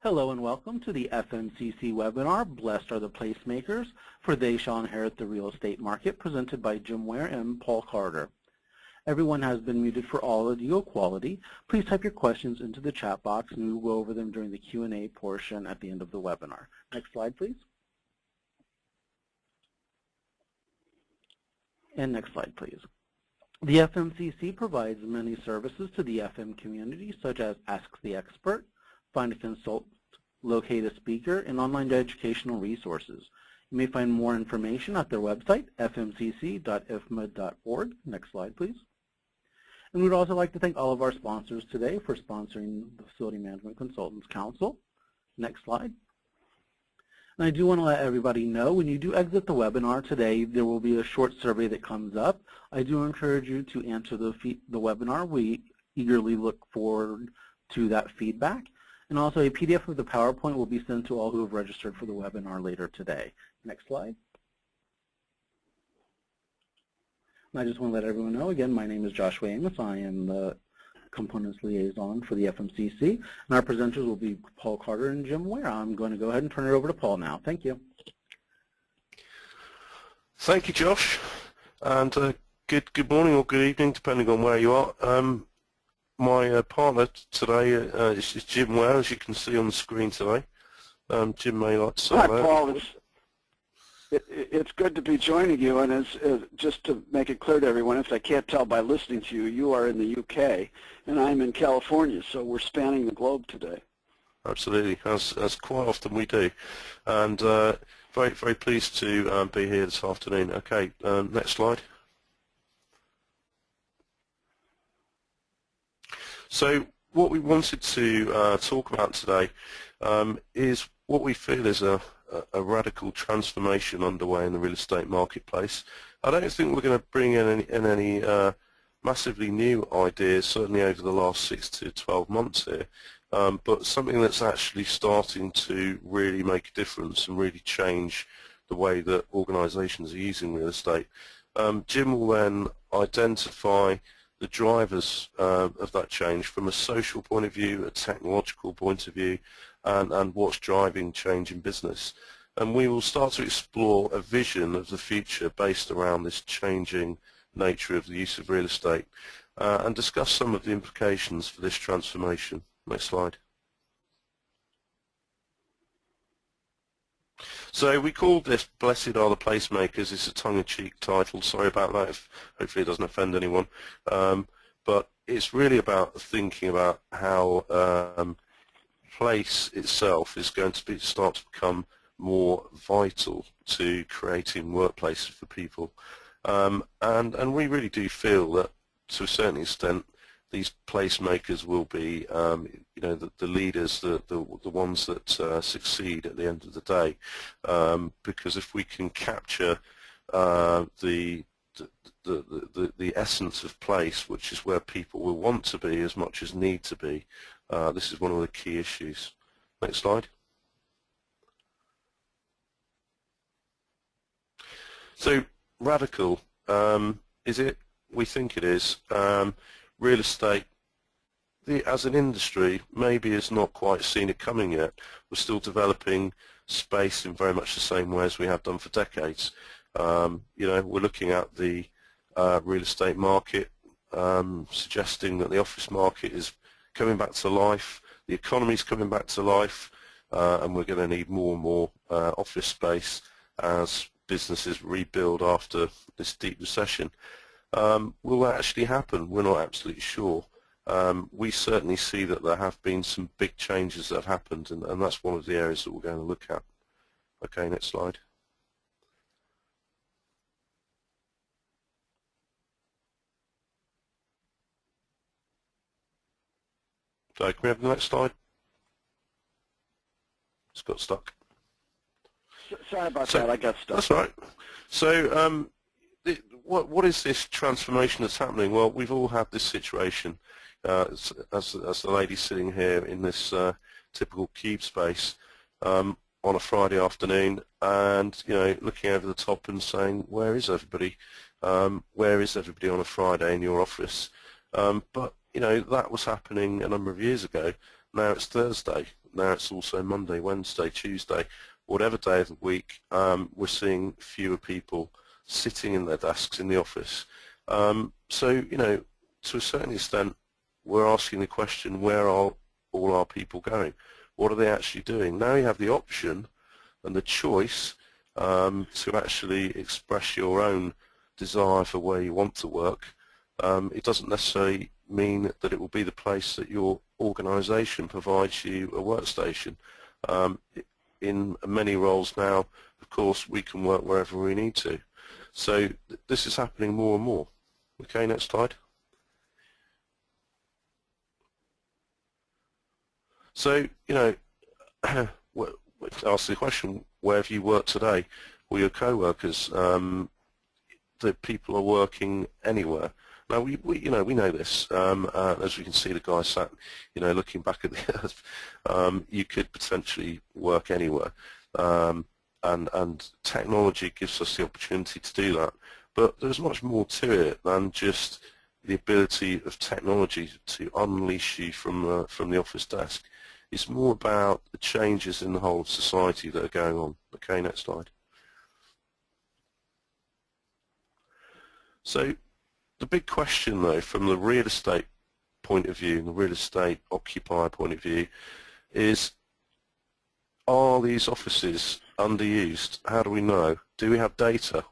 Hello and welcome to the FMCC webinar, Blessed are the Placemakers, for They Shall Inherit the Real Estate Market, presented by Jim Ware and Paul Carter. Everyone has been muted for audio quality. Please type your questions into the chat box and we will go over them during the Q&A portion at the end of the webinar. Next slide, please. And next slide, please. The FMCC provides many services to the FM community, such as Ask the Expert, Find a Consultant, Locate a Speaker, and online educational resources. You may find more information at their website, fmcc.ifma.org. Next slide, please. And we'd also like to thank all of our sponsors today for sponsoring the Facility Management Consultants Council. Next slide. And I do want to let everybody know, when you do exit the webinar today, there will be a short survey that comes up. I do encourage you to answer the webinar. We eagerly look forward to that feedback. And also a PDF of the PowerPoint will be sent to all who have registered for the webinar later today. Next slide. And I just want to let everyone know, again, my name is Joshua Amos. I am the Components Liaison for the FMCC. And our presenters will be Paul Carter and Jim Ware. I'm going to go ahead and turn it over to Paul now. Thank you. Thank you, Josh. And good morning or good evening, depending on where you are. My partner today is Jim Ware, as you can see on the screen today. Jim may like to say Hi, Paul. It's good to be joining you, and as just to make it clear to everyone, if they can't tell by listening to you, you are in the UK, and I'm in California, so we're spanning the globe today. Absolutely, as quite often we do. And very, very pleased to be here this afternoon. Okay, next slide. So what we wanted to talk about today is what we feel is a radical transformation underway in the real estate marketplace. I don't think we're going to bring in any massively new ideas, certainly over the last 6 to 12 months here, but something that's actually starting to really make a difference and really change the way that organisations are using real estate. Jim will then identify the drivers of that change from a social point of view, a technological point of view, and what's driving change in business. And we will start to explore a vision of the future based around this changing nature of the use of real estate and discuss some of the implications for this transformation. Next slide. So we called this Blessed Are the Placemakers. It's a tongue-in-cheek title. Sorry about that. Hopefully it doesn't offend anyone. But it's really about thinking about how place itself is going to start to become more vital to creating workplaces for people. And we really do feel that, to a certain extent, these placemakers will be, the leaders, the ones that succeed at the end of the day. Because if we can capture the essence of place, which is where people will want to be as much as need to be, this is one of the key issues. Next slide. So radical, is it? We think it is. Real estate, as an industry, maybe has not quite seen it coming yet. We're still developing space in very much the same way as we have done for decades. We're looking at the real estate market, suggesting that the office market is coming back to life, the economy is coming back to life, and we're going to need more and more office space as businesses rebuild after this deep recession. Will that actually happen? We're not absolutely sure. We certainly see that there have been some big changes that have happened, and that's one of the areas that we're going to look at. Okay, next slide. So can we have the next slide? It's got stuck. Sorry about that, I got stuck. That's all right. So what is this transformation that's happening? Well, we've all had this situation, as the lady sitting here in this typical cube space on a Friday afternoon, and looking over the top and saying, where is everybody? Where is everybody on a Friday in your office? But that was happening a number of years ago. now it's Thursday, now it's also Monday, Wednesday, Tuesday, whatever day of the week, we're seeing fewer people sitting in their desks in the office. So, you know, to a certain extent, we're asking the question, where are all our people going? What are they actually doing? Now you have the option and the choice to actually express your own desire for where you want to work. It doesn't necessarily mean that it will be the place that your organisation provides you a workstation. In many roles now, of course, we can work wherever we need to. So this is happening more and more. Okay, next slide. So, you know, ask the question, where have you worked today? Well, your co-workers, the people are working anywhere. Now, we know this. As we can see, the guy sat, you know, looking back at the earth. You could potentially work anywhere, and technology gives us the opportunity to do that. But there's much more to it than just the ability of technology to unleash you from the office desk. It's more about the changes in the whole of society that are going on. Okay, next slide. So the big question, though, from the real estate point of view and the real estate occupier point of view is, are these offices underused? How do we know? Do we have data?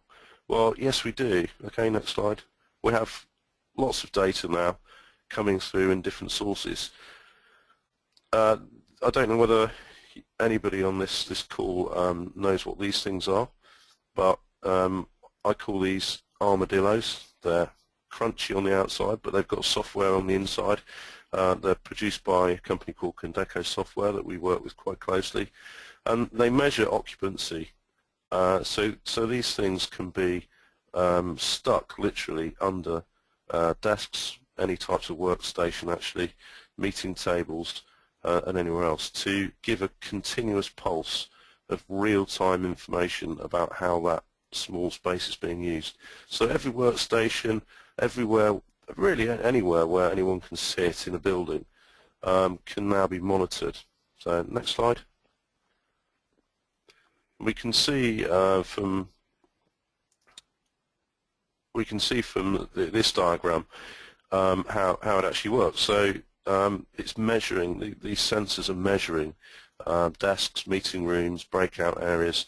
Well, yes, we do. Okay, next slide. We have lots of data now coming through in different sources. I don't know whether anybody on this call knows what these things are, but I call these Armadillos. They're crunchy on the outside, but they've got software on the inside. They're produced by a company called Condeco Software that we work with quite closely, and they measure occupancy. So these things can be stuck literally under desks, any types of workstation actually, meeting tables, and anywhere else, to give a continuous pulse of real-time information about how that small space is being used. So every workstation, everywhere, really anywhere where anyone can sit in a building, can now be monitored. So next slide. We can see from this diagram how it actually works. So it's measuring, these sensors are measuring desks, meeting rooms, breakout areas.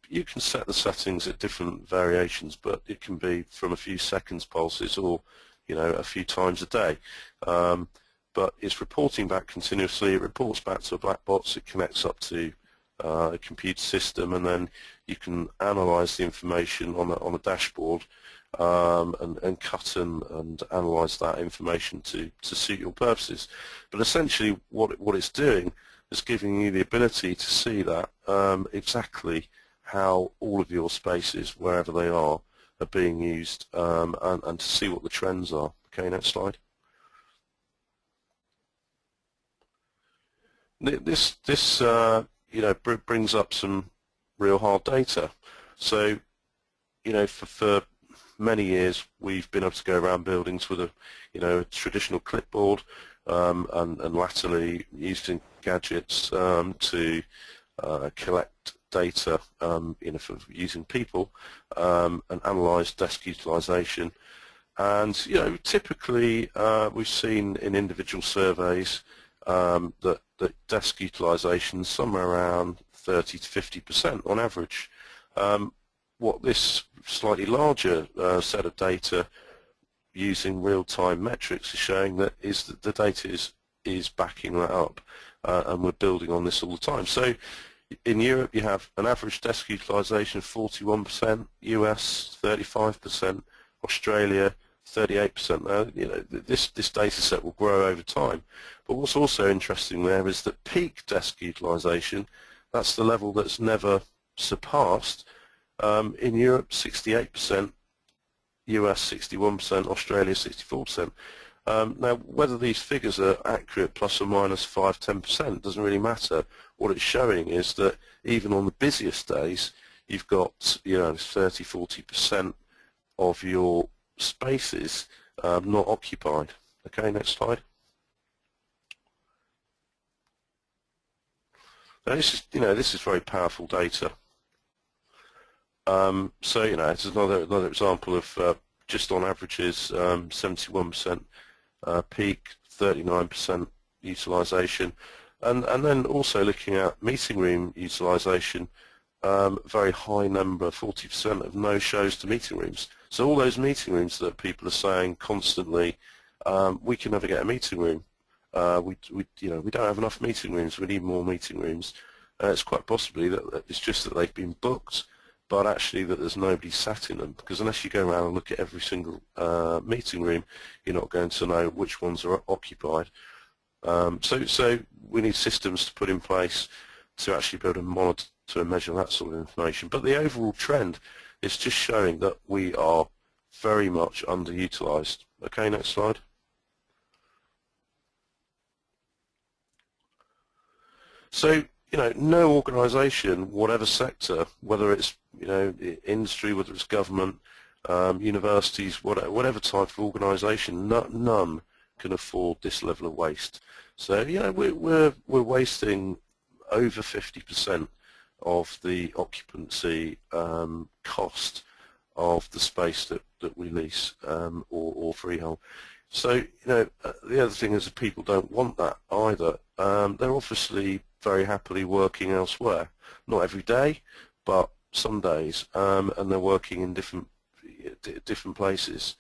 You can set the settings at different variations, but it can be from a few seconds pulses or, you know, a few times a day. But it's reporting back continuously. It reports back to a black box. It connects up to a computer system, and then you can analyze the information on a dashboard and cut and analyze that information to suit your purposes. But essentially what it's doing is giving you the ability to see that exactly how all of your spaces, wherever they are being used, and to see what the trends are. Okay, next slide. This you know, brings up some real hard data. So, you know, for many years we've been able to go around buildings with a traditional clipboard, and latterly using gadgets to collect data, for using people, and analyze desk utilization. And typically we've seen in individual surveys that desk utilization somewhere around 30 to 50% on average. What this slightly larger set of data using real-time metrics is showing that the data is backing that up, and we're building on this all the time. So in Europe you have an average desk utilization of 41%, US 35%, Australia 38%. Now, this data set will grow over time. But what's also interesting there is that peak desk utilization, that's the level that's never surpassed. In Europe, 68%, US 61%, Australia 64%. Now, whether these figures are accurate, plus or minus 5–10%, doesn't really matter. What it's showing is that even on the busiest days, you've got 30–40% of your spaces not occupied. Okay, next slide. Now this is very powerful data. So it's another example of just on averages 71% peak, 39% utilisation, and then also looking at meeting room utilisation, very high number, 40% of no shows to meeting rooms. So all those meeting rooms that people are saying constantly, we can never get a meeting room. We don't have enough meeting rooms. We need more meeting rooms. It's quite possibly that it's just that they've been booked, but actually that there's nobody sat in them, because unless you go around and look at every single meeting room, you're not going to know which ones are occupied. So we need systems to put in place to actually be able to monitor and measure that sort of information. But the overall trend is just showing that we are very much underutilised. Okay, next slide. So, no organisation, whatever sector, whether it's industry, whether it's government, universities, whatever type of organisation, none can afford this level of waste. So we're wasting over 50% of the occupancy cost of the space that we lease or freehold. So the other thing is that people don't want that either. They're obviously very happily working elsewhere, not every day, but some days, and they're working in different places.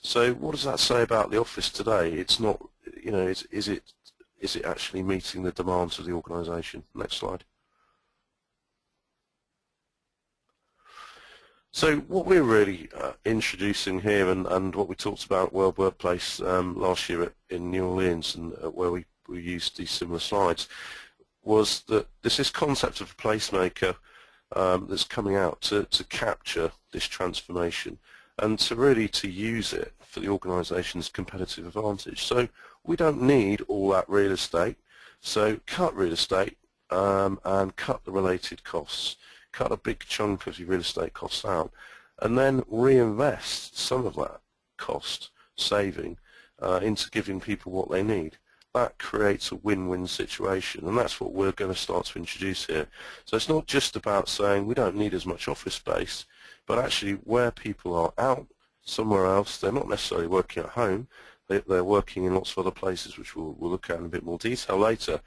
So what does that say about the office today? It's not, is it actually meeting the demands of the organisation? Next slide. So what we're really introducing here, and what we talked about at World Workplace last year in New Orleans, and where we used these similar slides, was that there's this concept of a placemaker that's coming out to capture this transformation and to use it for the organisation's competitive advantage. So we don't need all that real estate, so cut real estate and cut the related costs, cut a big chunk of your real estate costs out, and then reinvest some of that cost saving into giving people what they need. That creates a win-win situation, and that's what we're going to start to introduce here. So it's not just about saying we don't need as much office space, but actually where people are out somewhere else, they're not necessarily working at home, they're working in lots of other places, which we'll look at in a bit more detail later.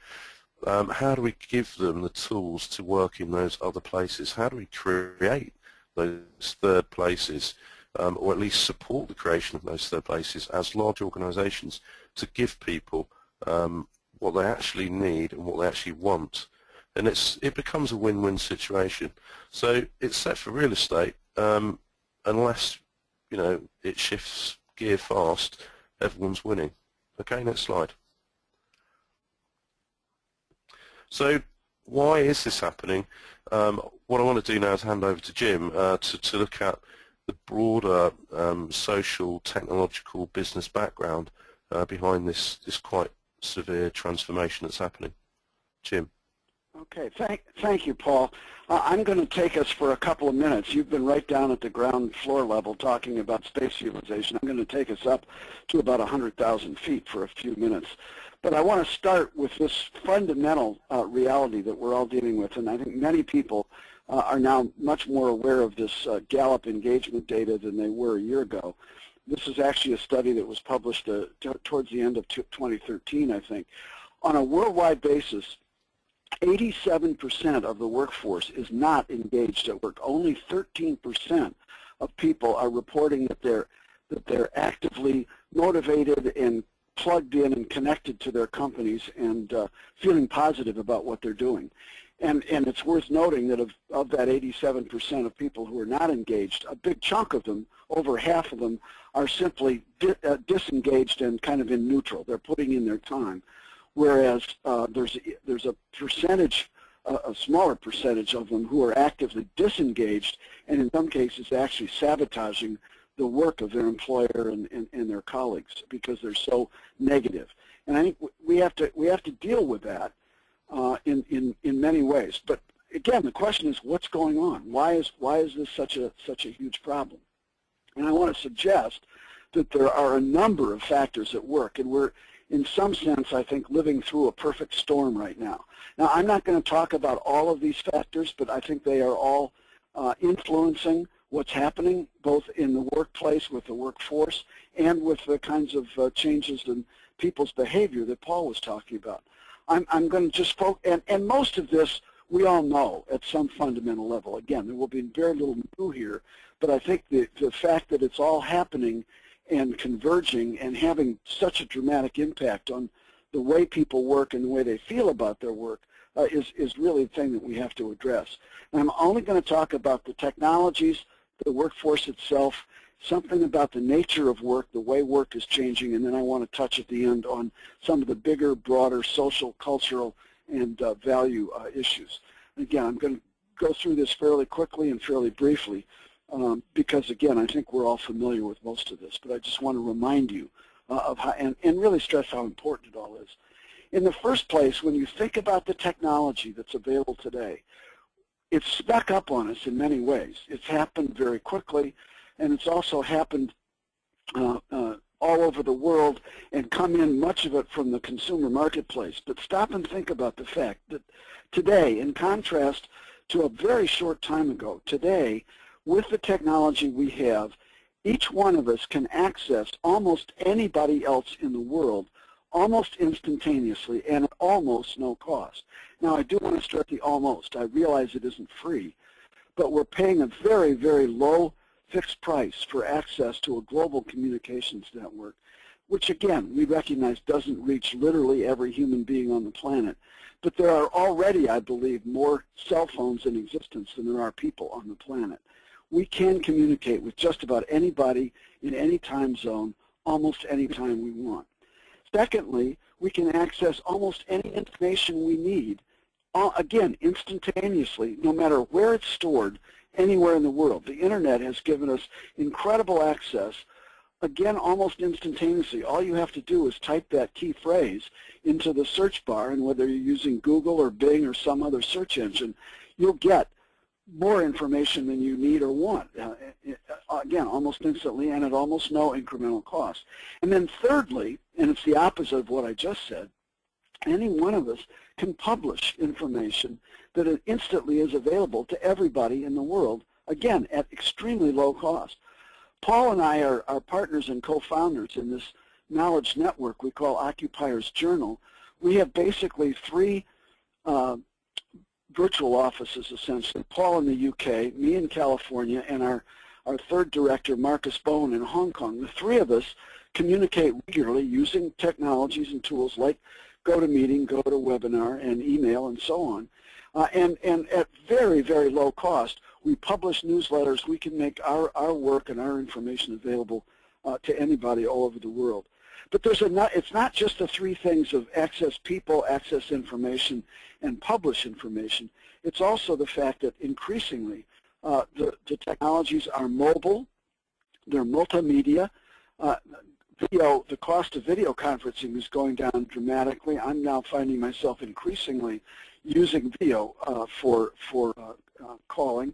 How do we give them the tools to work in those other places? How do we create those third places, or at least support the creation of those third places as large organisations to give people what they actually need and what they actually want, and it becomes a win-win situation. So it's set for real estate, unless it shifts gear fast, everyone's winning. Okay, next slide. So why is this happening? What I want to do now is hand over to Jim to look at the broader social, technological, business background behind this quite severe transformation that's happening. Jim. Okay, thank you, Paul. I'm going to take us for a couple of minutes. You've been right down at the ground floor level talking about space utilization. I'm going to take us up to about 100,000 feet for a few minutes. But I want to start with this fundamental reality that we're all dealing with, and I think many people are now much more aware of this Gallup engagement data than they were a year ago. This is actually a study that was published towards the end of 2013, I think. On a worldwide basis, 87% of the workforce is not engaged at work. Only 13% of people are reporting that they're actively motivated and plugged in and connected to their companies and feeling positive about what they're doing. And it's worth noting that of that 87% of people who are not engaged, a big chunk of them, over half of them, are simply disengaged and kind of in neutral. They're putting in their time. Whereas there's a percentage, a smaller percentage of them who are actively disengaged, and in some cases actually sabotaging the work of their employer and their colleagues because they're so negative. And I think we have to deal with that in many ways. But again, the question is, what's going on? Why is this such a huge problem? And I want to suggest that there are a number of factors at work, and we're in some sense, I think, living through a perfect storm right now. Now, I'm not going to talk about all of these factors, but I think they are all influencing what's happening both in the workplace with the workforce and with the kinds of changes in people's behavior that Paul was talking about. I'm going to just focus, and most of this we all know at some fundamental level. Again, there will be very little new here, but I think the fact that it's all happening and converging and having such a dramatic impact on the way people work and the way they feel about their work is really the thing that we have to address. And I'm only going to talk about the technologies, the workforce itself, something about the nature of work, the way work is changing, and then I want to touch at the end on some of the bigger, broader social, cultural, and value issues. Again, I'm going to go through this fairly quickly and fairly briefly because, again, I think we're all familiar with most of this, but I just want to remind you of how, and really stress how important it all is. In the first place, when you think about the technology that's available today, it's snuck up on us in many ways. It's happened very quickly, and it's also happened all over the world and come in much of it from the consumer marketplace. But stop and think about the fact that today, in contrast to a very short time ago, today, with the technology we have, each one of us can access almost anybody else in the world almost instantaneously and at almost no cost. Now, I do want to stress the almost. I realize it isn't free, but we're paying a very, very low fixed price for access to a global communications network, which, again, we recognize doesn't reach literally every human being on the planet. But there are already, I believe, more cell phones in existence than there are people on the planet. We can communicate with just about anybody in any time zone almost any time we want. Secondly, we can access almost any information we need, again, instantaneously, no matter where it's stored, anywhere in the world. The Internet has given us incredible access, again, almost instantaneously. All you have to do is type that key phrase into the search bar, and whether you're using Google or Bing or some other search engine, you'll get more information than you need or want, again, almost instantly and at almost no incremental cost. And then thirdly, and it's the opposite of what I just said, any one of us can publish information that instantly is available to everybody in the world, again, at extremely low cost. Paul and I are partners and co-founders in this knowledge network we call Occupiers Journal. We have basically three virtual offices, essentially. Paul in the UK, me in California, and our third director, Marcus Bowen, in Hong Kong. The three of us communicate regularly using technologies and tools like GoToMeeting, GoToWebinar, and email, and so on. And at very, very low cost, we publish newsletters. We can make our work and our information available to anybody all over the world. But it's not just the three things of access people, access information, and publish information. It's also the fact that increasingly the technologies are mobile, they're multimedia. Video, the cost of video conferencing is going down dramatically. I'm now finding myself increasingly using video for calling.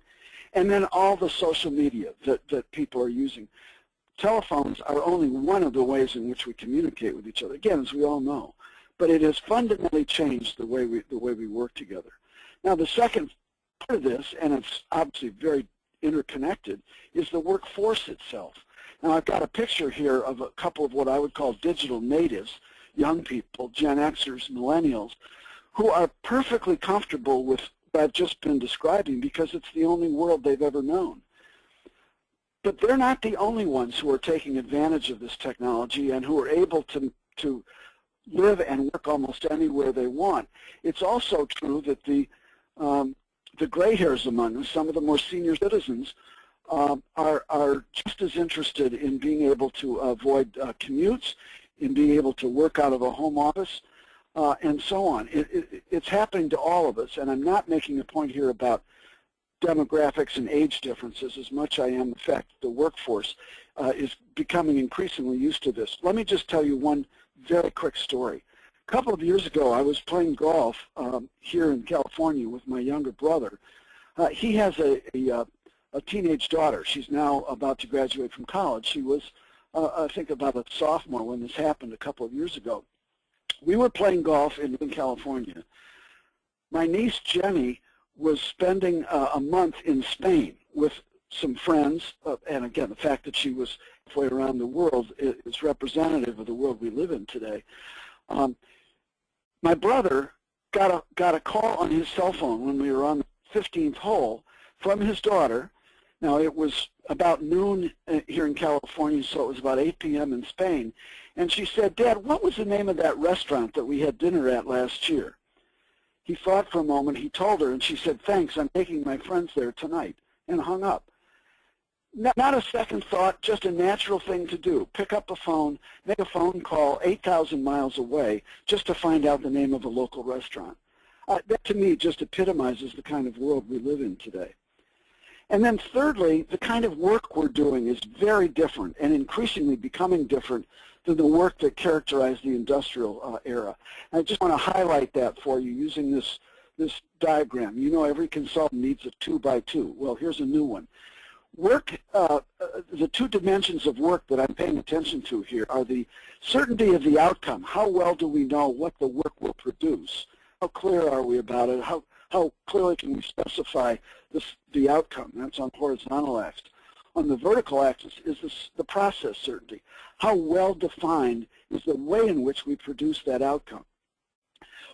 And then all the social media that people are using. Telephones are only one of the ways in which we communicate with each other, again, as we all know. But it has fundamentally changed the way we work together. Now, the second part of this, and it's obviously very interconnected, is the workforce itself. Now, I've got a picture here of a couple of what I would call digital natives, young people, Gen Xers, millennials, who are perfectly comfortable with what I've just been describing because it's the only world they've ever known. But they're not the only ones who are taking advantage of this technology and who are able to live and work almost anywhere they want. It's also true that the gray hairs among us, some of the more senior citizens, are just as interested in being able to avoid commutes, in being able to work out of a home office, and so on. It's happening to all of us, and I'm not making a point here about demographics and age differences as much I am the fact that the workforce is becoming increasingly used to this. Let me just tell you one very quick story. A couple of years ago, I was playing golf here in California with my younger brother. He has a teenage daughter. She's now about to graduate from college. She was, I think, about a sophomore when this happened a couple of years ago. We were playing golf in California. My niece Jenny was spending a month in Spain with some friends, and again, the fact that she was halfway around the world is representative of the world we live in today. My brother got a call on his cell phone when we were on the 15th hole from his daughter. Now, it was about noon here in California, so it was about 8 p.m. in Spain. And she said, "Dad, what was the name of that restaurant that we had dinner at last year?" He thought for a moment. He told her, and she said, "Thanks, I'm taking my friends there tonight," and hung up. Not a second thought, just a natural thing to do. Pick up the phone, make a phone call 8,000 miles away just to find out the name of a local restaurant. That, to me, just epitomizes the kind of world we live in today. And then thirdly, the kind of work we're doing is very different and increasingly becoming different than the work that characterized the industrial era. And I just want to highlight that for you using this diagram. You know, every consultant needs a 2x2. Well, here's a new one. Work, the two dimensions of work that I'm paying attention to here are the certainty of the outcome. How well do we know what the work will produce? How clear are we about it? How clearly can we specify the outcome? That's on the horizontal axis. On the vertical axis is the process certainty. How well defined is the way in which we produce that outcome?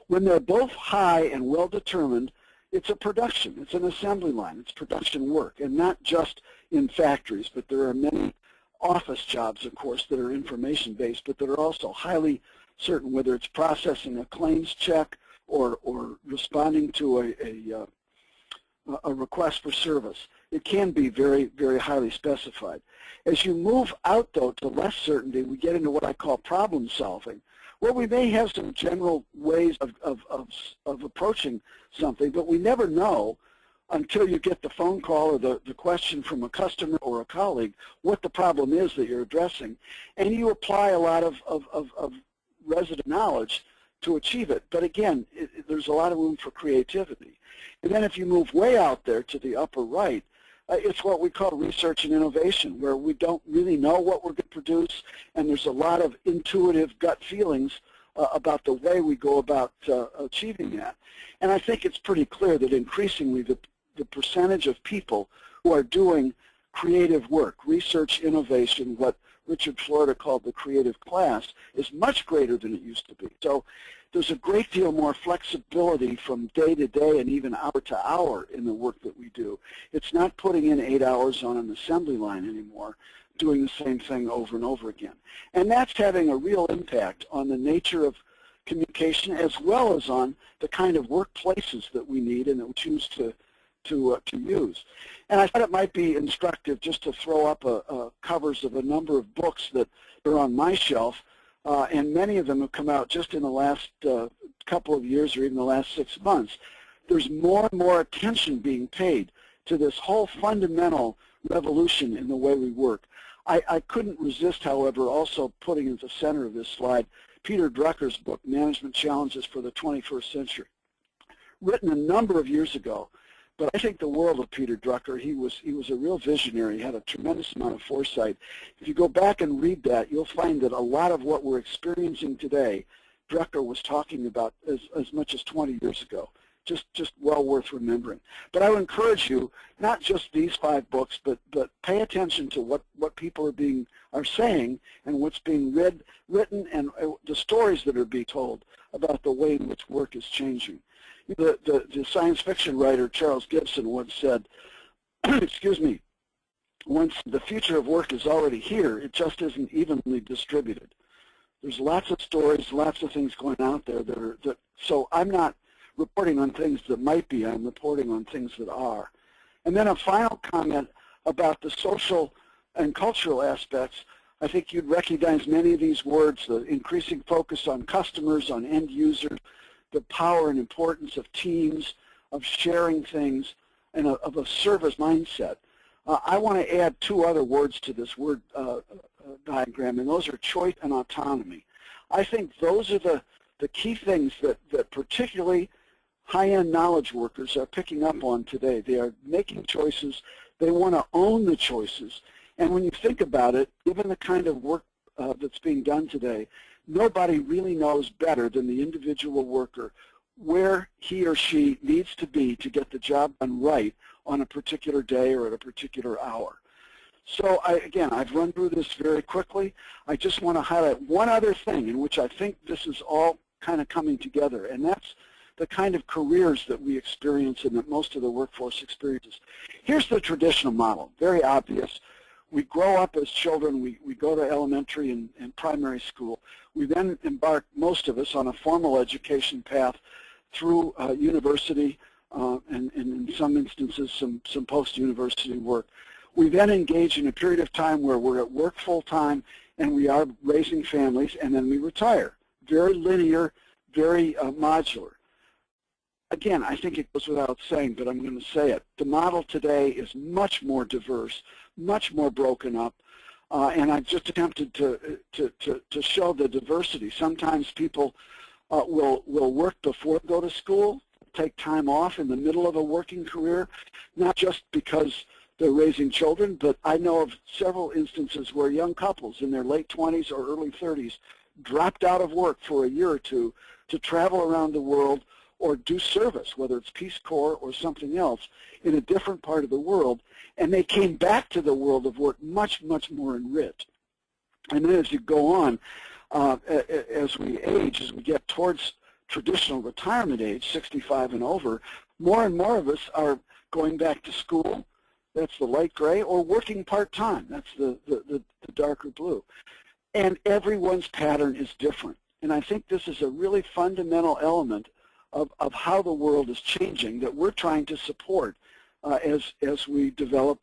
When they're both high and well determined, it's a production. It's an assembly line. It's production work, and not just in factories, but there are many office jobs, of course, that are information-based, but that are also highly certain, whether it's processing a claims check or responding to a request for service. It can be very, very highly specified. As you move out, though, to less certainty, we get into what I call problem solving, where we may have some general ways of approaching something, but we never know until you get the phone call or the question from a customer or a colleague what the problem is that you're addressing, and you apply a lot of resident knowledge to achieve it. But again, there's a lot of room for creativity. And then if you move way out there to the upper right, it's what we call research and innovation, where we don't really know what we're going to produce, and there's a lot of intuitive gut feelings about the way we go about achieving that. And I think it's pretty clear that increasingly the percentage of people who are doing creative work, research, innovation, what Richard Florida called the creative class, is much greater than it used to be. So there's a great deal more flexibility from day to day and even hour to hour in the work that we do. It's not putting in 8 hours on an assembly line anymore, doing the same thing over and over again. And that's having a real impact on the nature of communication as well as on the kind of workplaces that we need and that we choose to use. And I thought it might be instructive just to throw up covers of a number of books that are on my shelf, and many of them have come out just in the last couple of years or even the last 6 months. There's more and more attention being paid to this whole fundamental revolution in the way we work. I couldn't resist, however, also putting at the center of this slide Peter Drucker's book, Management Challenges for the 21st Century, written a number of years ago. But I think the world of Peter Drucker. He was a real visionary. He had a tremendous amount of foresight. If you go back and read that, you'll find that a lot of what we're experiencing today, Drucker was talking about as much as 20 years ago. Just well worth remembering. But I would encourage you, not just these 5 books, but pay attention to what people are saying and what's being written, and the stories that are being told about the way in which work is changing. The science fiction writer Charles Gibson once said, excuse me, once the future of work is already here, it just isn't evenly distributed. There's lots of stories, lots of things going out there so I'm not reporting on things that might be, I'm reporting on things that are. And then a final comment about the social and cultural aspects. I think you'd recognize many of these words, the increasing focus on customers, on end users, the power and importance of teams, of sharing things, and of a service mindset. I want to add 2 other words to this word diagram, and those are choice and autonomy. I think those are the key things that particularly high-end knowledge workers are picking up on today. They are making choices. They want to own the choices. And when you think about it, given the kind of work that's being done today, nobody really knows better than the individual worker where he or she needs to be to get the job done right on a particular day or at a particular hour. So again, I've run through this very quickly. I just want to highlight one other thing in which I think this is all kind of coming together, and that's the kind of careers that we experience and that most of the workforce experiences. Here's the traditional model, very obvious. We grow up as children, we go to elementary and primary school. We then embark, most of us, on a formal education path through university and in some instances some post-university work. We then engage in a period of time where we're at work full-time and we are raising families, and then we retire. Very linear, very modular. Again, I think it goes without saying, but I'm going to say it. The model today is much more diverse, much more broken up, and I've just attempted to show the diversity. Sometimes people will work before they go to school, take time off in the middle of a working career, not just because they're raising children, but I know of several instances where young couples in their late 20s or early 30s dropped out of work for a year or two to travel around the world or do service, whether it's Peace Corps or something else, in a different part of the world, and they came back to the world of work much, much more enriched. And then as you go on, as we age, as we get towards traditional retirement age, 65 and over, more and more of us are going back to school, that's the light gray, or working part-time, that's the darker blue. And everyone's pattern is different. And I think this is a really fundamental element of how the world is changing that we're trying to support as we develop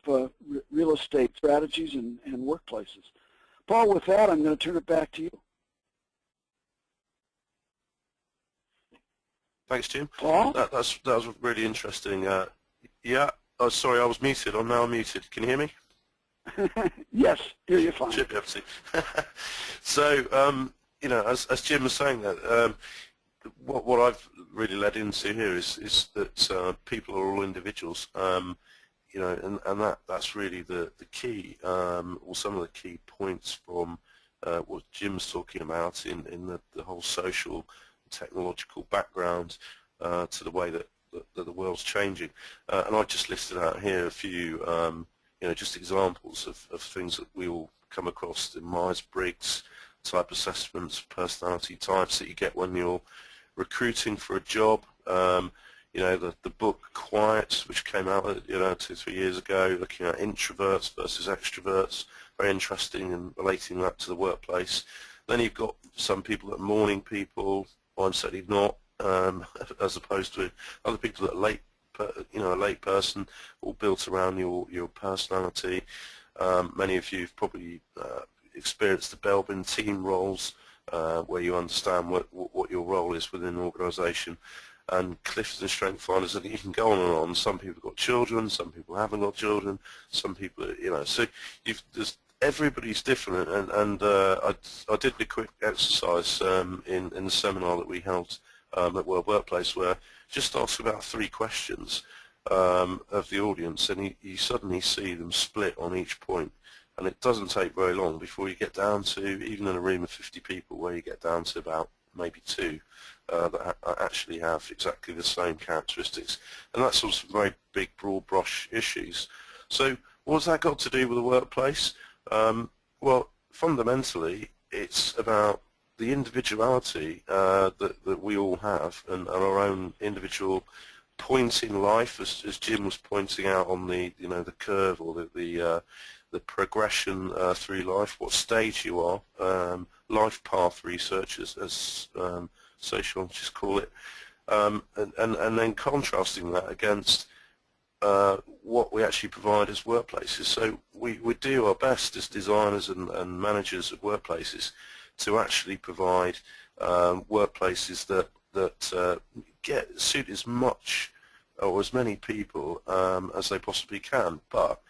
real estate strategies and workplaces. Paul, with that, I'm going to turn it back to you. Thanks, Jim. Paul? That was really interesting. Yeah. Oh, sorry, I was muted. I'm now muted. Can you hear me? Yes, hear you fine. Should be able to. So, you know, as Jim was saying that, what I've really led into here is that people are all individuals, you know, and that's really the key, or some of the key points from what Jim's talking about in the whole social, technological background to the way that the world's changing. And I just listed out here a few, you know, just examples of things that we all come across in Myers-Briggs type assessments, personality types that you get when you're recruiting for a job. You know, the book Quiet, which came out, you know, 2-3 years ago, looking at introverts versus extroverts, very interesting and relating that to the workplace. Then you've got some people that are morning people, I'm certainly not, as opposed to other people that are late, you know, a late person, all built around your personality. Many of you have probably experienced the Belbin team roles, where you understand what your role is within an organisation, and Clifton Strength Finders, and you can go on and on. Some people have got children, some people haven't got children, some people, you know, so everybody's different, and I did a quick exercise in the seminar that we held at World Workplace, where just ask about 3 questions of the audience, and you suddenly see them split on each point. And it doesn't take very long before you get down to, even in a room of 50 people, where you get down to about maybe 2 that actually have exactly the same characteristics. And that's also very big, broad brush issues. So what's that got to do with the workplace? Well, fundamentally, it's about the individuality that we all have, and our own individual point in life, as Jim was pointing out on the, you know, the curve, or the progression through life, what stage you are, life path research, as sociologists call it, and then contrasting that against what we actually provide as workplaces. So we do our best as designers and managers of workplaces to actually provide workplaces that suit as much or as many people as they possibly can. But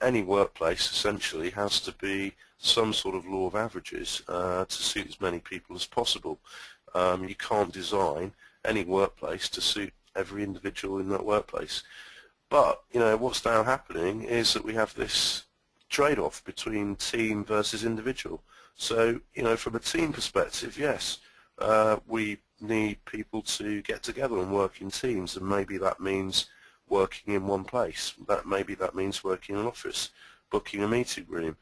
any workplace essentially has to be some sort of law of averages to suit as many people as possible. You can't design any workplace to suit every individual in that workplace. But, you know, what's now happening is that we have this trade-off between team versus individual. So, from a team perspective, yes, we need people to get together and work in teams, and maybe that means working in one place. Maybe that means working in an office, booking a meeting room,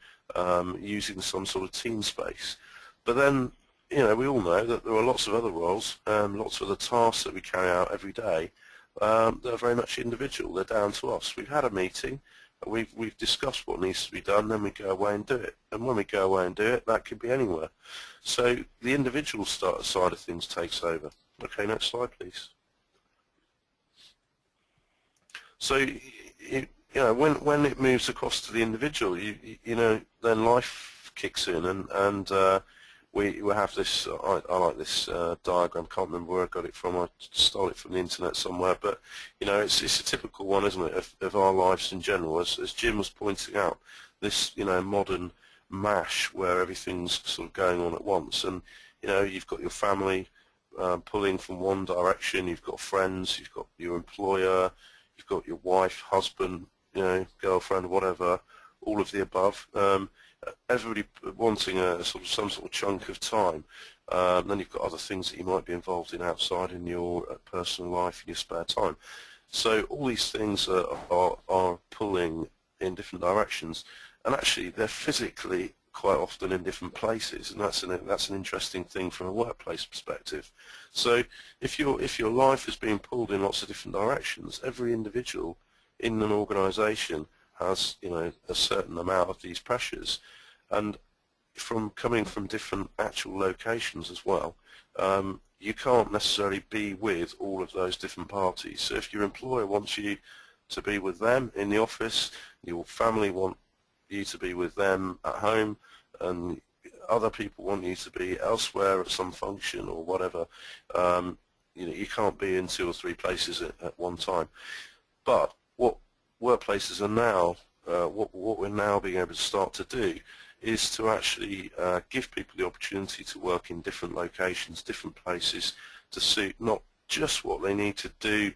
using some sort of team space. But then, we all know that there are lots of other roles, lots of other tasks that we carry out every day that are very much individual. They're down to us. We've had a meeting, we've discussed what needs to be done, then we go away and do it. And when we go away and do it, that could be anywhere. So the individual side of things takes over. Okay, next slide, please. So, when it moves across to the individual, then life kicks in, and we have this. I like this diagram. Can't remember where I got it from. I stole it from the internet somewhere. But it's a typical one, isn't it, of our lives in general? As Jim was pointing out, this modern mash where everything's sort of going on at once, and you've got your family pulling from one direction. You've got friends. You've got your employer. You've got your wife, husband, girlfriend, whatever, all of the above. Everybody wanting some sort of chunk of time. Then you've got other things that you might be involved in outside in your personal life, in your spare time. So all these things are pulling in different directions, and actually they're physically quite often in different places, and that's an interesting thing from a workplace perspective. So if your life is being pulled in lots of different directions, every individual in an organisation has a certain amount of these pressures, and coming from different actual locations as well, you can't necessarily be with all of those different parties. So if your employer wants you to be with them in the office, your family want you to be with them at home, and other people want you to be elsewhere at some function or whatever, you can't be in 2 or 3 places at one time. But what workplaces are now, what we're now being able to start to do is to actually give people the opportunity to work in different locations, different places, to suit not just what they need to do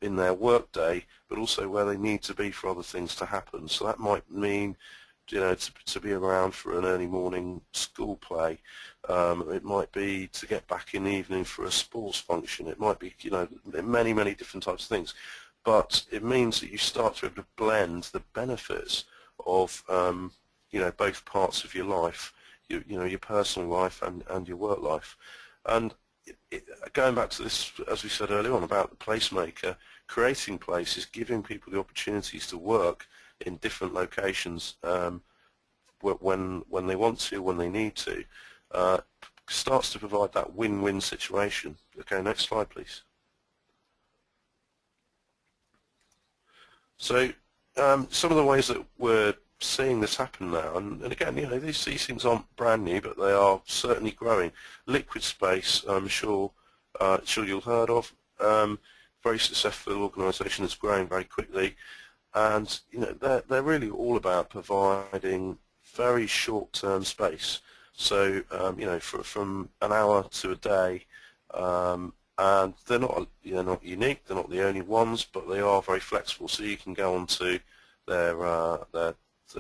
in their work day, but also where they need to be for other things to happen. So that might mean to be around for an early morning school play. It might be to get back in the evening for a sports function. It might be many different types of things. But it means that you start to be able to blend the benefits of both parts of your life, your personal life and your work life. And going back to this, as we said earlier on about the placemaker, creating places, giving people the opportunities to work in different locations when they want to, when they need to, starts to provide that win-win situation. Okay, next slide, please. So some of the ways that we're seeing this happen now, and again, these things aren't brand new, but they are certainly growing. Liquid space, I'm sure you've heard of. Very successful organisation that's growing very quickly, and they're really all about providing very short-term space. So from an hour to a day, and they're not unique. They're not the only ones, but they are very flexible. So you can go onto their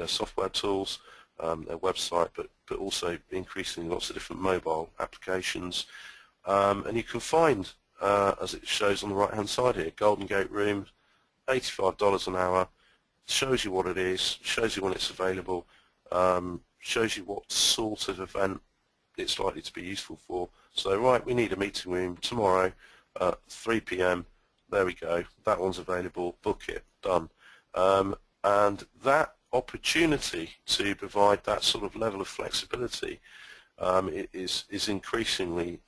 software tools, their website, but also increasingly lots of different mobile applications, and you can find, as it shows on the right-hand side here, Golden Gate Room, $85 an hour. Shows you what it is, shows you when it's available, shows you what sort of event it's likely to be useful for. So right, we need a meeting room tomorrow at 3 p.m. There we go. That one's available. Book it. Done. And that opportunity to provide that sort of level of flexibility is increasingly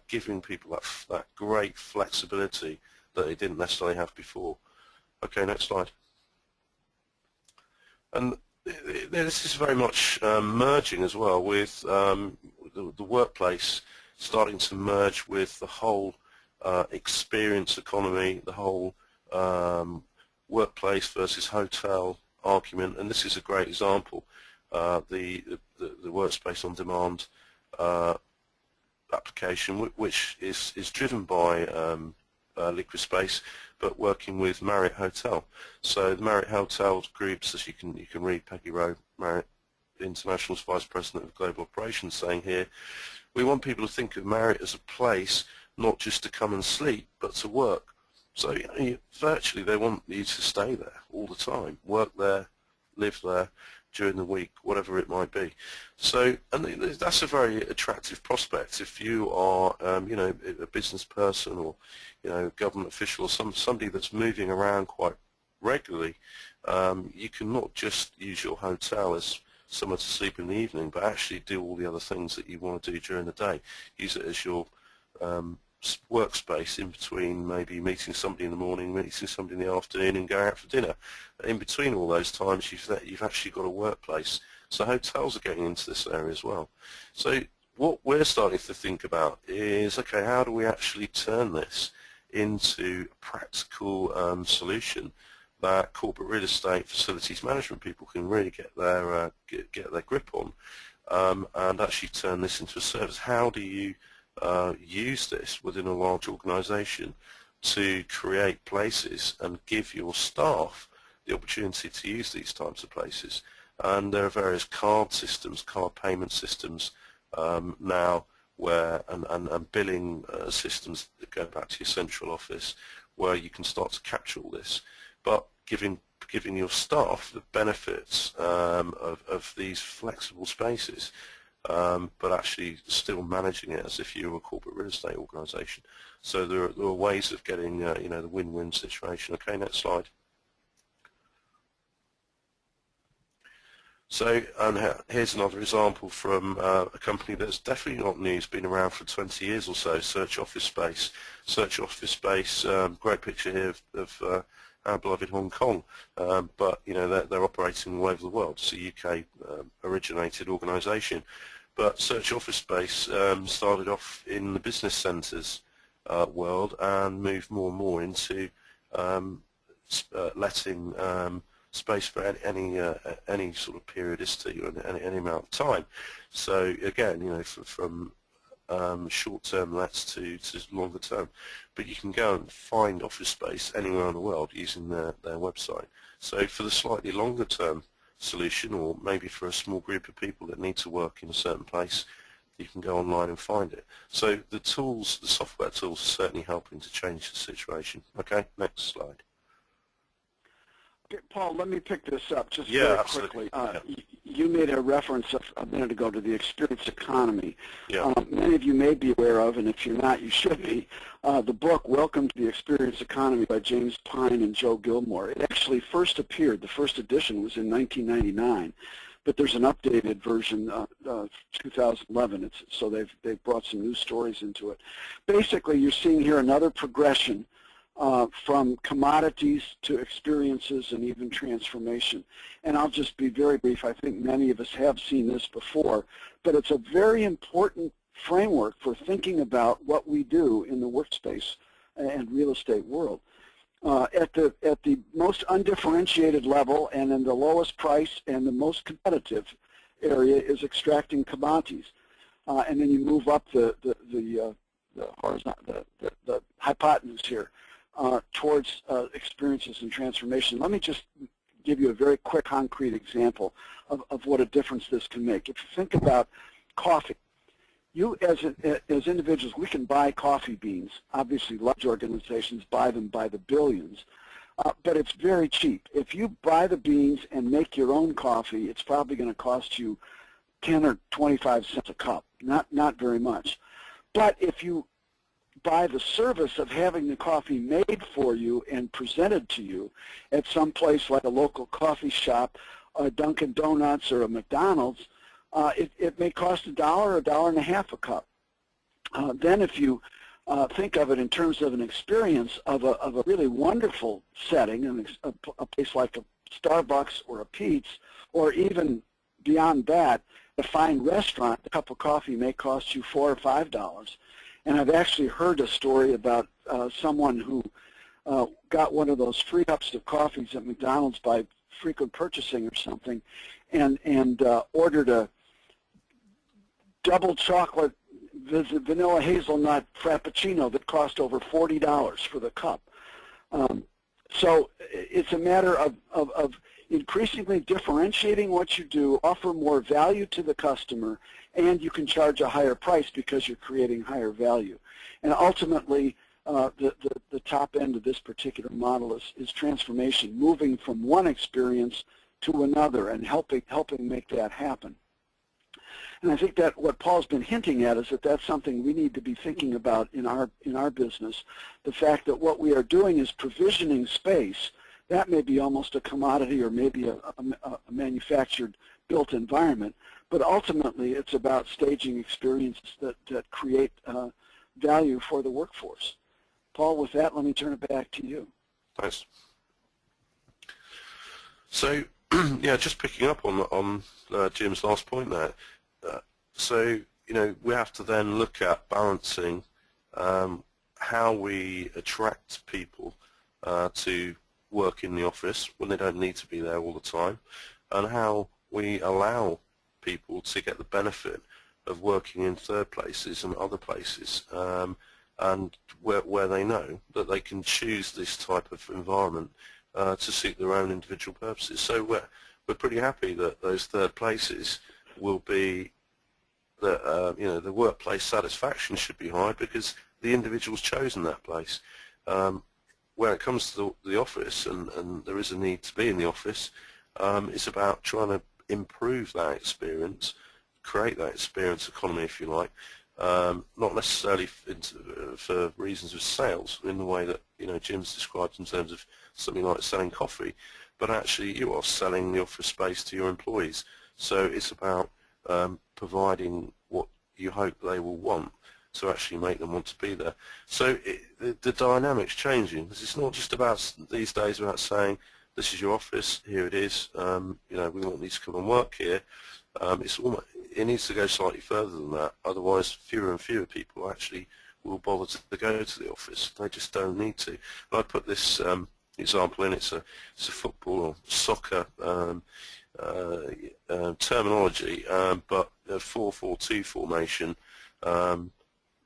giving people that great flexibility that they didn't necessarily have before. Okay, next slide. And this is very much merging as well with the workplace starting to merge with the whole experience economy, the whole workplace versus hotel argument, and this is a great example. The workspace on demand application, which is driven by Liquid Space, but working with Marriott Hotel. So the Marriott Hotel groups, as you can read, Peggy Rowe, Marriott International's Vice President of Global Operations, saying here, we want people to think of Marriott as a place not just to come and sleep, but to work. So virtually they want you to stay there all the time, work there, live there during the week, whatever it might be. So, and that's a very attractive prospect if you are, a business person or, government official or somebody that's moving around quite regularly. You can not just use your hotel as somewhere to sleep in the evening, but actually do all the other things that you want to do during the day. Use it as your workspace in between maybe meeting somebody in the morning, meeting somebody in the afternoon and going out for dinner. In between all those times you've actually got a workplace. So hotels are getting into this area as well. So what we're starting to think about is, okay, how do we actually turn this into a practical solution that corporate real estate facilities management people can really get their grip on, and actually turn this into a service? How do you use this within a large organization to create places and give your staff the opportunity to use these types of places? And there are various card systems, card payment systems now, where and billing systems that go back to your central office, where you can start to capture all this, but giving your staff the benefits of these flexible spaces, but actually still managing it as if you were a corporate real estate organisation. So there are ways of getting the win-win situation. Okay, next slide. So, and here's another example from a company that's definitely not new. It's been around for 20 years or so. Search Office Space. Search Office Space. Great picture here of our beloved Hong Kong, but they're operating all over the world. It's a UK originated organisation. But Search Office Space started off in the business centres world and moved more and more into letting space for any sort of periodicity or any amount of time. So again, from short-term lets to longer term, but you can go and find office space anywhere in the world using their website. So for the slightly longer term solution, or maybe for a small group of people that need to work in a certain place, you can go online and find it. So the tools, the software tools, are certainly helping to change the situation. Okay, next slide. Paul, let me pick this up just very quickly. You made a reference a minute ago to the experience economy. Yeah. Many of you may be aware of, and if you're not, you should be, the book Welcome to the Experience Economy by James Pine and Joe Gilmore. It actually first appeared, the first edition was in 1999, but there's an updated version, 2011, so they've brought some new stories into it. Basically, you're seeing here another progression from commodities to experiences and even transformation. And I'll just be very brief. I think many of us have seen this before, but it's a very important framework for thinking about what we do in the workspace and real estate world. At the most undifferentiated level and in the lowest price and the most competitive area is extracting commodities. And then you move up the horizontal, the hypotenuse here. Towards experiences and transformation. Let me just give you a very quick, concrete example of what a difference this can make. If you think about coffee, you as individuals, we can buy coffee beans. Obviously, large organizations buy them by the billions, but it's very cheap. If you buy the beans and make your own coffee, it's probably going to cost you 10 or 25 cents a cup, not very much. But if you buy the service of having the coffee made for you and presented to you at some place like a local coffee shop, a Dunkin' Donuts or a McDonald's, it may cost $1 or $1.50 a cup. Then if you think of it in terms of an experience of a really wonderful setting, and a place like a Starbucks or a Pete's, or even beyond that, a fine restaurant, a cup of coffee may cost you $4 or $5. And I've actually heard a story about someone who got one of those free cups of coffees at McDonald's by frequent purchasing or something, and ordered a double chocolate vanilla hazelnut frappuccino that cost over $40 for the cup. So it's a matter of increasingly differentiating what you do, offer more value to the customer, and you can charge a higher price because you're creating higher value. And ultimately, the top end of this particular model is transformation, moving from one experience to another and helping make that happen. And I think that what Paul's been hinting at is that that's something we need to be thinking about in our business. The fact that what we are doing is provisioning space. That may be almost a commodity or maybe a manufactured built environment, but ultimately it's about staging experiences that create value for the workforce. Paul, with that, let me turn it back to you. Thanks. So, yeah, just picking up on Jim's last point there. So, you know, we have to then look at balancing how we attract people to work in the office when they don't need to be there all the time, and how we allow people to get the benefit of working in third places and other places, and where they know that they can choose this type of environment to suit their own individual purposes. So we're pretty happy that those third places will be that you know, the workplace satisfaction should be high because the individual's chosen that place. When it comes to the office, and there is a need to be in the office, it's about trying to improve that experience, create that experience economy, if you like, not necessarily for reasons of sales in the way that, you know, Jim's described in terms of something like selling coffee, but actually you are selling the office space to your employees. So it's about providing what you hope they will want to actually make them want to be there. So the dynamic's changing, because it's not just about these days about saying this is your office, here it is, you know, we want you to come and work here. It needs to go slightly further than that, otherwise fewer and fewer people actually will bother to go to the office. They just don't need to. And I put this example in, it's a football or soccer terminology, but a 4-4-2 formation,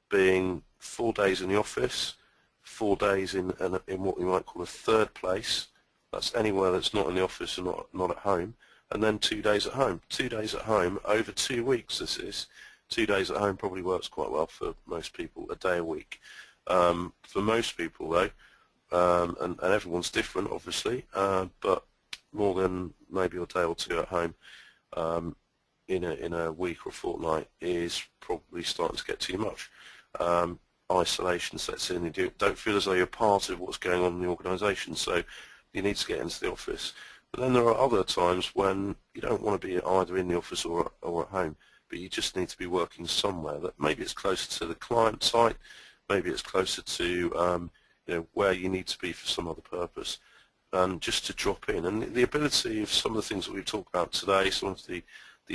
being 4 days in the office, 4 days in what we might call a third place. That's anywhere that's not in the office and not at home, and then 2 days at home. 2 days at home over 2 weeks. This is 2 days at home probably works quite well for most people, a day a week. For most people though, and everyone's different obviously, but more than maybe a day or two at home in a week or a fortnight is probably starting to get too much. Isolation sets in. You don't feel as though you're part of what's going on in the organisation, so you need to get into the office. But then there are other times when you don't want to be either in the office or at home, but you just need to be working somewhere that maybe it's closer to the client site, maybe it's closer to you know, where you need to be for some other purpose, and just to drop in. And the ability of some of the things that we've talked about today, some of the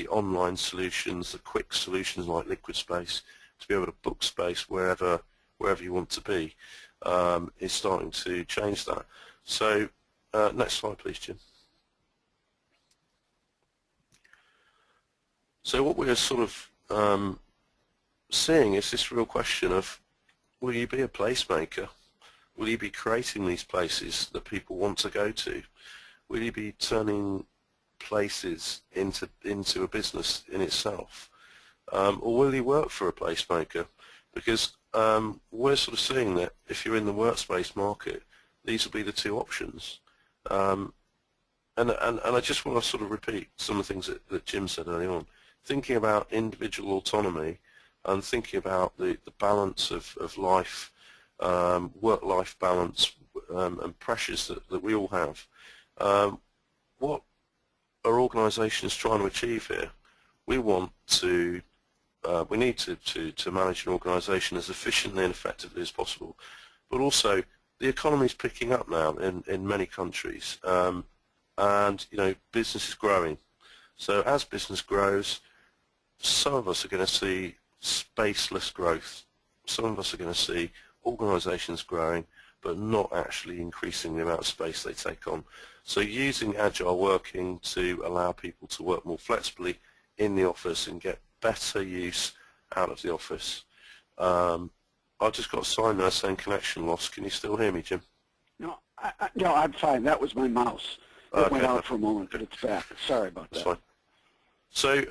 online solutions, the quick solutions like Liquid Space, to be able to book space wherever you want to be, is starting to change that. So next slide please, Jim. So what we're sort of seeing is this real question of, will you be a placemaker? Will you be creating these places that people want to go to? Will you be turning places into a business in itself? Or will you work for a placemaker? Because we're sort of seeing that if you're in the workspace market, these will be the two options. And I just want to sort of repeat some of the things that Jim said early on. Thinking about individual autonomy and thinking about the balance of life, work-life balance, and pressures that we all have. What are organisations trying to achieve here? We need to manage an organisation as efficiently and effectively as possible, but also the economy is picking up now in many countries, and you know, business is growing. So as business grows, some of us are going to see spaceless growth. Some of us are going to see organisations growing, but not actually increasing the amount of space they take on. So using agile working to allow people to work more flexibly in the office and get better use out of the office. I've just got a sign there saying connection loss. Can you still hear me, Jim? No, no, I'm fine. That was my mouse. It went out for a moment, but it's back. Sorry about that. That's fine. So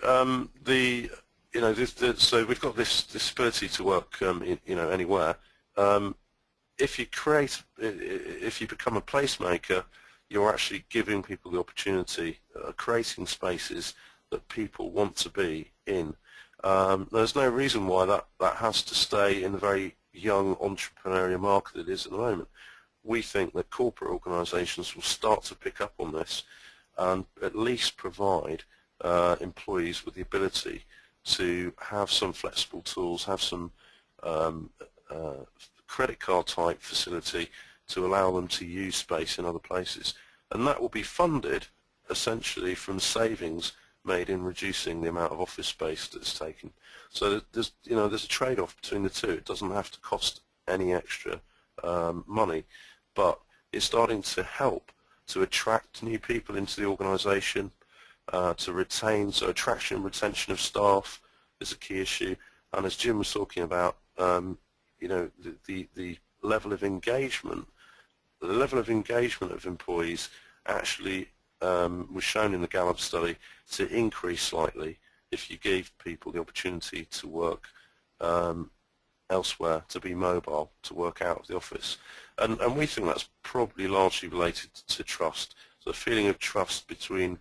so we've got this ability to work anywhere. If you become a placemaker, you're actually giving people the opportunity, creating spaces that people want to be in. There's no reason why that has to stay in the very young entrepreneurial market it is at the moment. We think that corporate organisations will start to pick up on this and at least provide employees with the ability to have some flexible tools, have some credit card type facility to allow them to use space in other places. And that will be funded essentially from savings made in reducing the amount of office space that's taken. So there's a trade-off between the two. It doesn't have to cost any extra money, but it's starting to help to attract new people into the organisation, to retain, so attraction and retention of staff is a key issue. And as Jim was talking about, the level of engagement, of employees actually was shown in the Gallup study to increase slightly if you gave people the opportunity to work elsewhere, to be mobile, to work out of the office. And we think that's probably largely related to trust, so a feeling of trust between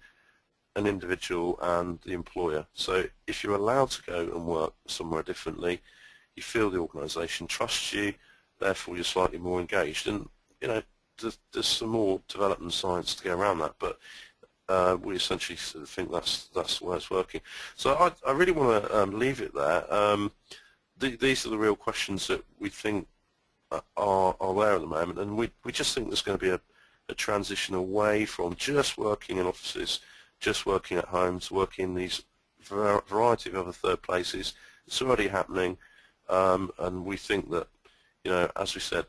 an individual and the employer. So if you're allowed to go and work somewhere differently, you feel the organisation trusts you, therefore you're slightly more engaged. And there's some more development science to go around that, but we essentially sort of think that's the way it's working. So I really want to leave it there. These are the real questions that we think are there at the moment, and we just think there's going to be a transition away from just working in offices, just working at home, to working in these variety of other third places. It's already happening, and we think that, as we said,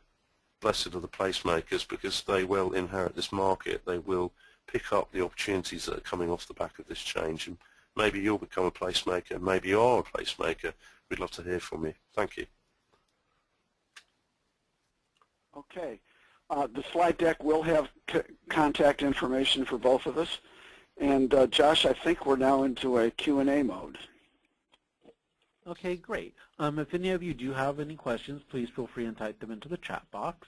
blessed are the placemakers, because they will inherit this market. They will pick up the opportunities that are coming off the back of this change, and maybe you'll become a placemaker, maybe you are a placemaker. We'd love to hear from you. Thank you. Okay. The slide deck will have contact information for both of us. And Josh, I think we're now into a Q&A mode. Okay, great. If any of you do have any questions, please feel free and type them into the chat box.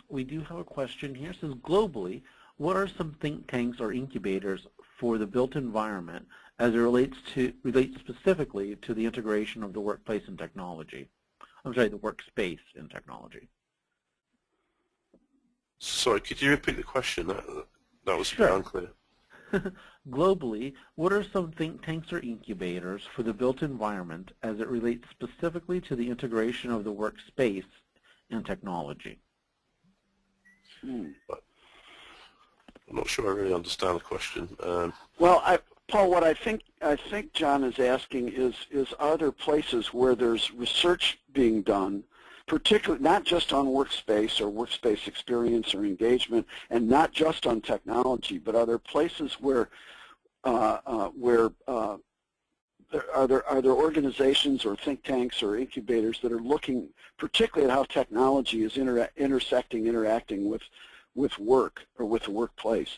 We do have a question here. It says, globally, what are some think tanks or incubators for the built environment as it relates specifically to the integration of the workplace and technology? I'm sorry, the workspace in technology. Sorry, could you repeat the question? That was Sure. unclear. Globally, what are some think tanks or incubators for the built environment as it relates specifically to the integration of the workspace and technology? I'm not sure I really understand the question. Well, Paul, what I think John is asking is are there places where there's research being done, particularly not just on workspace or workspace experience or engagement, and not just on technology, but are there places where are there organizations or think tanks or incubators that are looking particularly at how technology is interacting with work or with the workplace?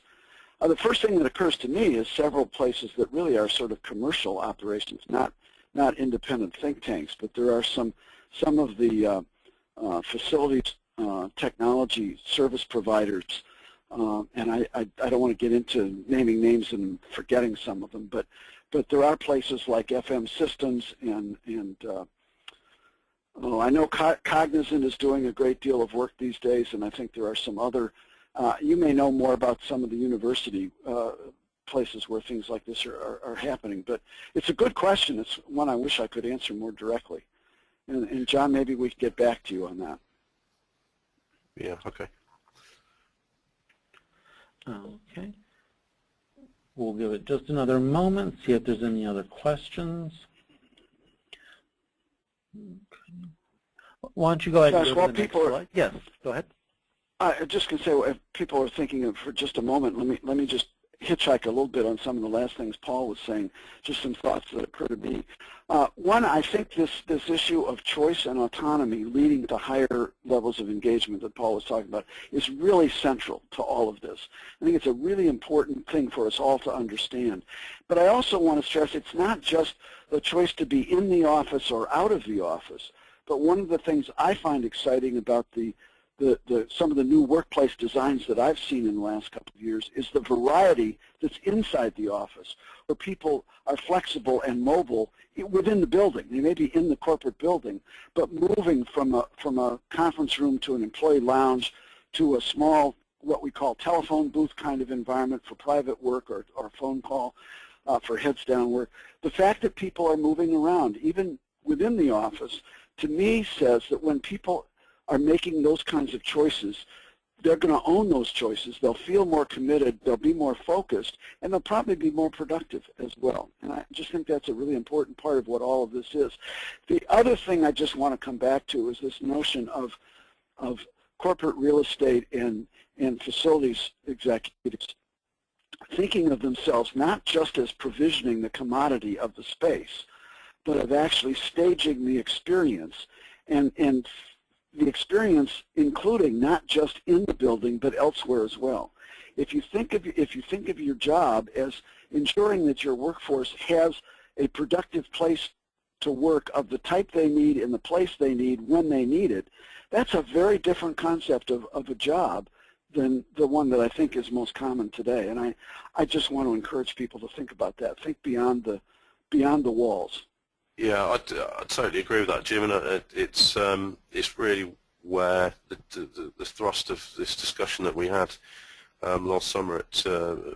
The first thing that occurs to me is several places that really are sort of commercial operations, not independent think tanks, but there are some of the facilities technology service providers, and I don't want to get into naming names and forgetting some of them, but there are places like FM Systems and I know Cognizant is doing a great deal of work these days, and I think there are some other. You may know more about some of the university places where things like this are happening, but it's a good question. It's one I wish I could answer more directly. And John, maybe we could get back to you on that. Yeah, okay. Okay. We'll give it just another moment, see if there's any other questions. Okay. Why don't you go ahead and go to the next slide? Yes, go ahead. I just can say, if people are thinking of for just a moment, let me just hitchhike a little bit on some of the last things Paul was saying, just some thoughts that occur to me. One, I think this issue of choice and autonomy leading to higher levels of engagement that Paul was talking about is really central to all of this. I think it's a really important thing for us all to understand. But I also want to stress it's not just the choice to be in the office or out of the office, but one of the things I find exciting about some of the new workplace designs that I've seen in the last couple of years is the variety that's inside the office, where people are flexible and mobile within the building. They may be in the corporate building, but moving from a conference room to an employee lounge to a small, what we call telephone booth kind of environment for private work or phone call for heads down work. The fact that people are moving around, even within the office, to me says that when people are making those kinds of choices, they're going to own those choices. They'll feel more committed. They'll be more focused, and they'll probably be more productive as well. And I just think that's a really important part of what all of this is. The other thing I just want to come back to is this notion of corporate real estate and facilities executives thinking of themselves not just as provisioning the commodity of the space, but of actually staging the experience, and the experience including not just in the building but elsewhere as well. If you think of your job as ensuring that your workforce has a productive place to work of the type they need in the place they need when they need it, that's a very different concept of a job than the one that I think is most common today. And I just want to encourage people to think about that. Think beyond the walls. Yeah, I totally agree with that, Jim, and it's really where the thrust of this discussion that we had last summer at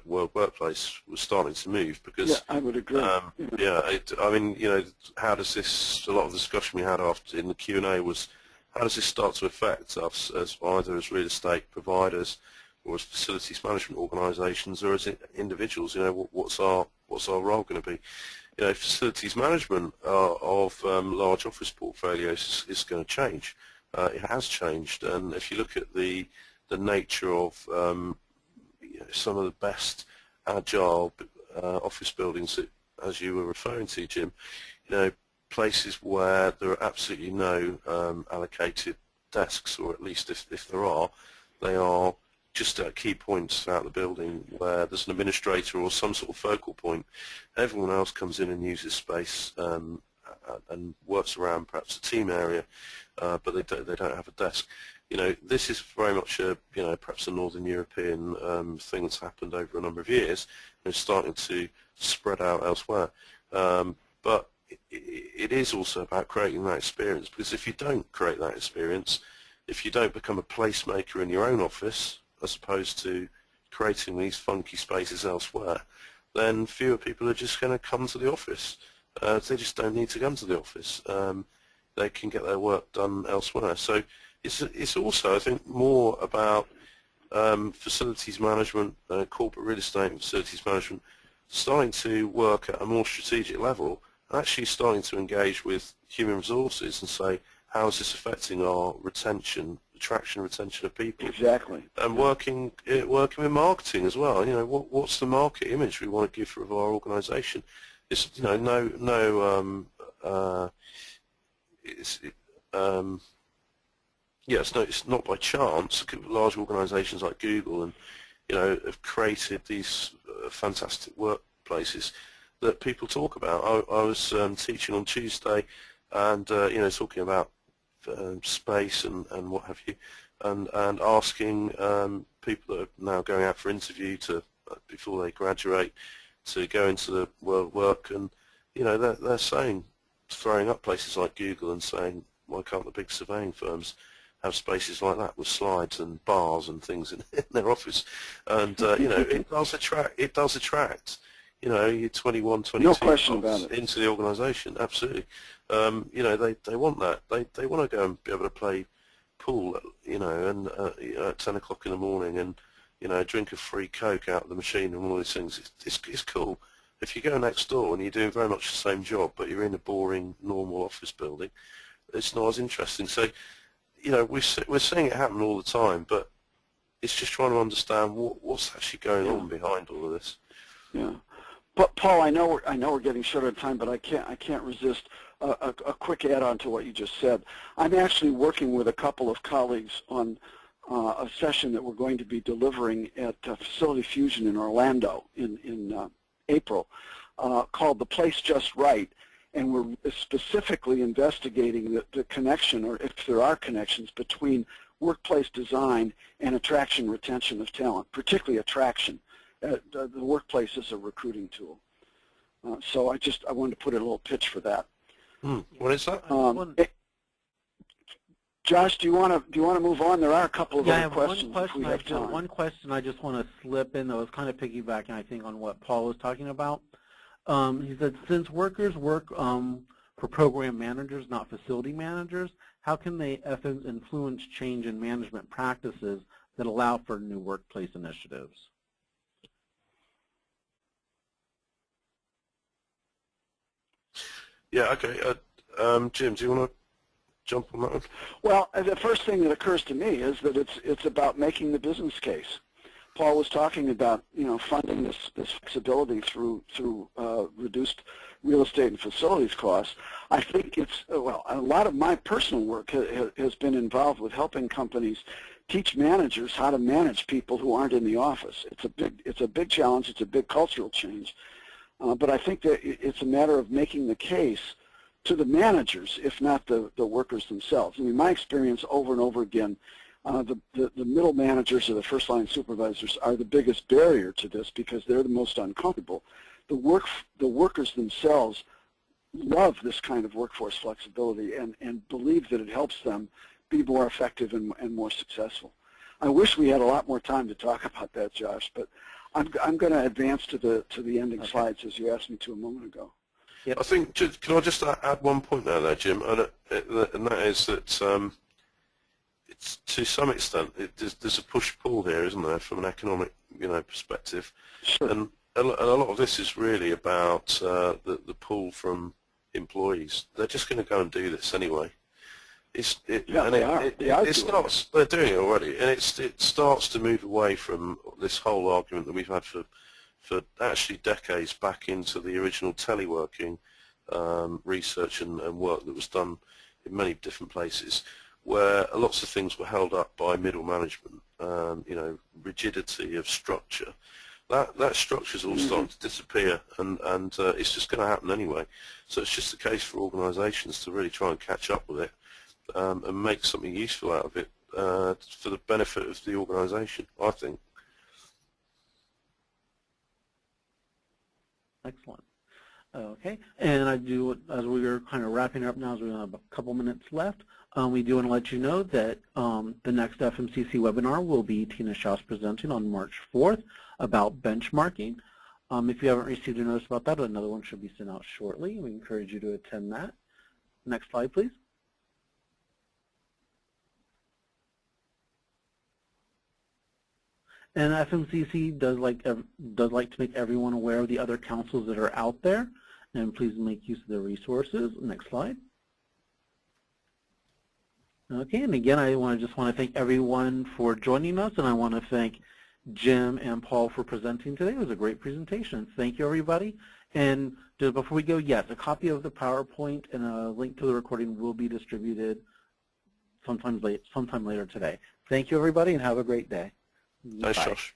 World Workplace was starting to move, because yeah, I would agree. I mean, you know, how does this? A lot of the discussion we had after in the Q&A was, how does this start to affect us as either as real estate providers or as facilities management organisations or as individuals? You know, what's our role going to be? You know, facilities management of large office portfolios is going to change. It has changed, and if you look at the nature of you know, some of the best agile office buildings that, as you were referring to, Jim, you know, places where there are absolutely no allocated desks, or at least if there are, they are just at key points throughout the building where there's an administrator or some sort of focal point. Everyone else comes in and uses space and works around perhaps a team area, but they don't have a desk. You know, this is very much a, you know, perhaps a Northern European thing that's happened over a number of years, and it's starting to spread out elsewhere. But it is also about creating that experience, because if you don't create that experience, if you don't become a placemaker in your own office as opposed to creating these funky spaces elsewhere, then fewer people are just going to come to the office. They just don't need to come to the office. They can get their work done elsewhere. So it's also, I think, more about facilities management, corporate real estate and facilities management starting to work at a more strategic level, actually starting to engage with human resources and say, how is this affecting our retention, attraction, retention of people? Exactly. And working with marketing as well. You know, what's the market image we want to give of our organisation? It's, you know, it's not by chance. Large organisations like Google and, you know, have created these fantastic workplaces that people talk about. I was teaching on Tuesday, and you know, talking about space and what have you, and asking people that are now going out for interview to before they graduate to go into the world of work, and you know, they're saying, throwing up places like Google and saying, why can't the big surveying firms have spaces like that with slides and bars and things in their office? And you know, it does attract. You know, you're 21, 22 no question about it. Into the organisation, absolutely. You know, they want that. They want to go and be able to play pool, you know, and you know, at 10 o'clock in the morning, and you know, drink a free Coke out of the machine and all these things. It's cool. If you go next door and you're doing very much the same job, but you're in a boring, normal office building, it's not as interesting. So, you know, we're seeing it happen all the time, but it's just trying to understand what's actually going on behind all of this. Yeah. But Paul, I know we're getting short on time, but I can't resist a quick add-on to what you just said. I'm actually working with a couple of colleagues on a session that we're going to be delivering at Facility Fusion in Orlando in April, called The Place Just Right, and we're specifically investigating the connection, or if there are connections, between workplace design and attraction retention of talent, particularly attraction. The workplace is a recruiting tool. So I wanted to put a little pitch for that. What is that? Josh, do you want to move on? There are a couple of other questions. One question I just want to slip in that was kind of piggybacking, I think, on what Paul was talking about. He said, since workers work for program managers, not facility managers, how can they influence change in management practices that allow for new workplace initiatives? Yeah, okay. Jim, do you want to jump on that one? Well, the first thing that occurs to me is that it's about making the business case. Paul was talking about, funding this flexibility through reduced real estate and facilities costs. I think a lot of my personal work has been involved with helping companies teach managers how to manage people who aren't in the office. It's a big challenge. It's a big cultural change. But I think that it's a matter of making the case to the managers, if not the workers themselves. I mean, my experience over and over again, the middle managers or the first-line supervisors are the biggest barrier to this because they're the most uncomfortable. The workers themselves love this kind of workforce flexibility and believe that it helps them be more effective and more successful. I wish we had a lot more time to talk about that, Josh, but I'm going to advance to the ending slides as you asked me to a moment ago. Yep. I think, can I just add one point there, Jim? And that is that it's, to some extent, there's a push-pull here, isn't there, from an economic, perspective? Sure. And a lot of this is really about the pull from employees. They're just going to go and do this anyway. They're doing it already, and it starts to move away from this whole argument that we've had for actually decades back into the original teleworking research and work that was done in many different places, where lots of things were held up by middle management, rigidity of structure. That structure's all starting to disappear, and it's just going to happen anyway. So it's just a case for organisations to really try and catch up with it and make something useful out of it for the benefit of the organisation, I think. Excellent. Okay, and as we are kind of wrapping up now, as we have a couple minutes left, we do want to let you know that the next FMCC webinar will be Tina Schaus presenting on March 4th about benchmarking. If you haven't received a notice about that, another one should be sent out shortly. We encourage you to attend that. Next slide, please. And FMCC does like to make everyone aware of the other councils that are out there, and please make use of their resources. Next slide. Okay, and again, I just want to thank everyone for joining us, and I want to thank Jim and Paul for presenting today. It was a great presentation. Thank you, everybody. And just before we go, yes, a copy of the PowerPoint and a link to the recording will be distributed sometime later today. Thank you, everybody, and have a great day. Thanks, Josh.